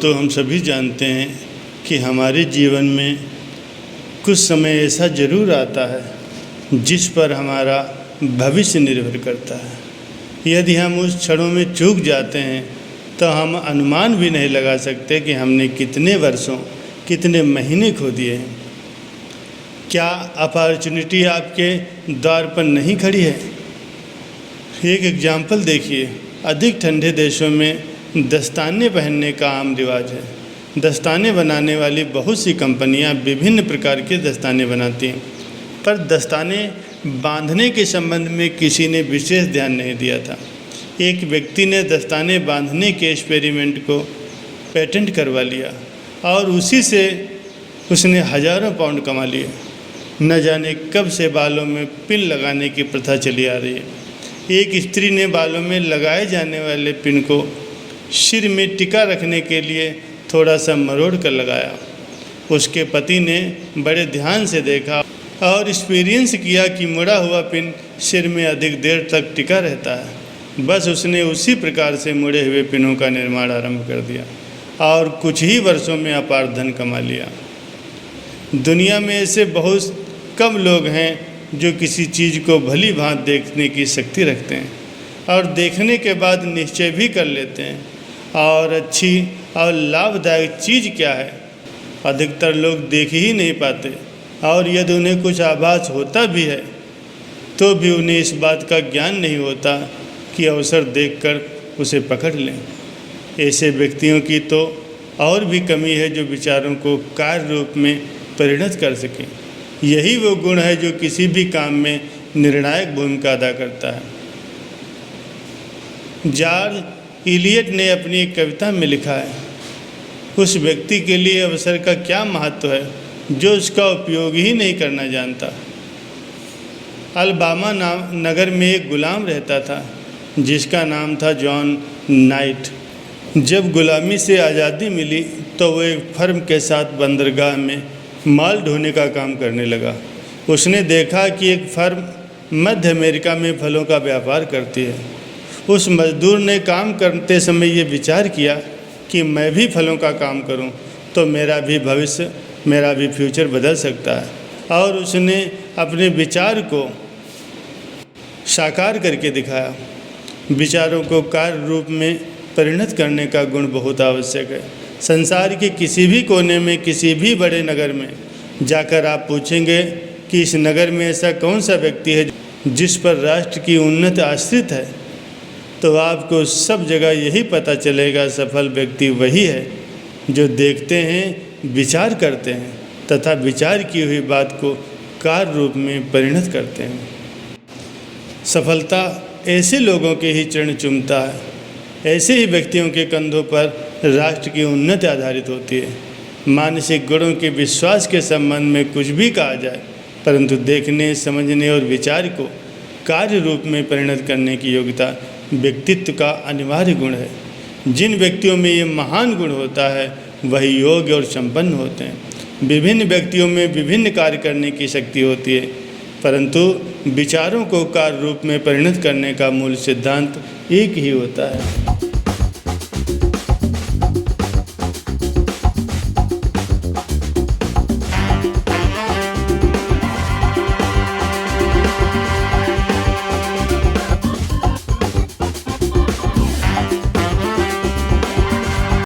तो हम सभी जानते हैं कि हमारे जीवन में कुछ समय ऐसा ज़रूर आता है जिस पर हमारा भविष्य निर्भर करता है। यदि हम उस क्षणों में चूक जाते हैं तो हम अनुमान भी नहीं लगा सकते कि हमने कितने वर्षों, कितने महीने खो दिए हैं। क्या अपॉर्चुनिटी आपके द्वार पर नहीं खड़ी है? एक एग्जाम्पल देखिए, अधिक ठंडे देशों में दस्ताने पहनने का आम रिवाज है। दस्ताने बनाने वाली बहुत सी कंपनियां विभिन्न प्रकार के दस्ताने बनाती हैं, पर दस्ताने बांधने के संबंध में किसी ने विशेष ध्यान नहीं दिया था। एक व्यक्ति ने दस्ताने बांधने के एक्सपेरिमेंट को पेटेंट करवा लिया और उसी से उसने हज़ारों पाउंड कमा लिए। न जाने कब से बालों में पिन लगाने की प्रथा चली आ रही है। एक स्त्री ने बालों में लगाए जाने वाले पिन को सिर में टिका रखने के लिए थोड़ा सा मरोड़ कर लगाया। उसके पति ने बड़े ध्यान से देखा और एक्सपीरियंस किया कि मुड़ा हुआ पिन सिर में अधिक देर तक टिका रहता है। बस उसने उसी प्रकार से मुड़े हुए पिनों का निर्माण आरंभ कर दिया और कुछ ही वर्षों में अपार धन कमा लिया। दुनिया में ऐसे बहुत कम लोग हैं जो किसी चीज़ को भली भांति देखने की शक्ति रखते हैं और देखने के बाद निश्चय भी कर लेते हैं और अच्छी और लाभदायक चीज़ क्या है अधिकतर लोग देख ही नहीं पाते, और यदि उन्हें कुछ आभास होता भी है तो भी उन्हें इस बात का ज्ञान नहीं होता कि अवसर देखकर उसे पकड़ लें। ऐसे व्यक्तियों की तो और भी कमी है जो विचारों को कार्य रूप में परिणत कर सकें। यही वो गुण है जो किसी भी काम में निर्णायक भूमिका अदा करता है। जॉर्ज इलियट ने अपनी एक कविता में लिखा है, उस व्यक्ति के लिए अवसर का क्या महत्व है जो उसका उपयोग ही नहीं करना जानता। अलबामा नगर में एक गुलाम रहता था जिसका नाम था जॉन नाइट। जब गुलामी से आज़ादी मिली तो वो एक फर्म के साथ बंदरगाह में माल ढोने का काम करने लगा। उसने देखा कि एक फर्म मध्य अमेरिका में फलों का व्यापार करती है। उस मजदूर ने काम करते समय ये विचार किया कि मैं भी फलों का काम करूं तो मेरा भी भविष्य, मेरा भी फ्यूचर बदल सकता है, और उसने अपने विचार को साकार करके दिखाया। विचारों को कार्य रूप में परिणत करने का गुण बहुत आवश्यक है। संसार के किसी भी कोने में, किसी भी बड़े नगर में जाकर आप पूछेंगे कि इस नगर में ऐसा कौन सा व्यक्ति है जिस पर राष्ट्र की उन्नति आश्रित है, तो आपको सब जगह यही पता चलेगा, सफल व्यक्ति वही है जो देखते हैं, विचार करते हैं तथा विचार की हुई बात को कार्य रूप में परिणत करते हैं। सफलता ऐसे लोगों के ही चरण चूमता है। ऐसे ही व्यक्तियों के कंधों पर राष्ट्र की उन्नति आधारित होती है। मानसिक गुणों के विश्वास के संबंध में कुछ भी कहा जाए, परंतु देखने, समझने और विचार को कार्य रूप में परिणत करने की योग्यता व्यक्तित्व का अनिवार्य गुण है। जिन व्यक्तियों में ये महान गुण होता है वही योग्य और संपन्न होते हैं। विभिन्न व्यक्तियों में विभिन्न कार्य करने की शक्ति होती है, परंतु विचारों को कार्य रूप में परिणत करने का मूल सिद्धांत एक ही होता है।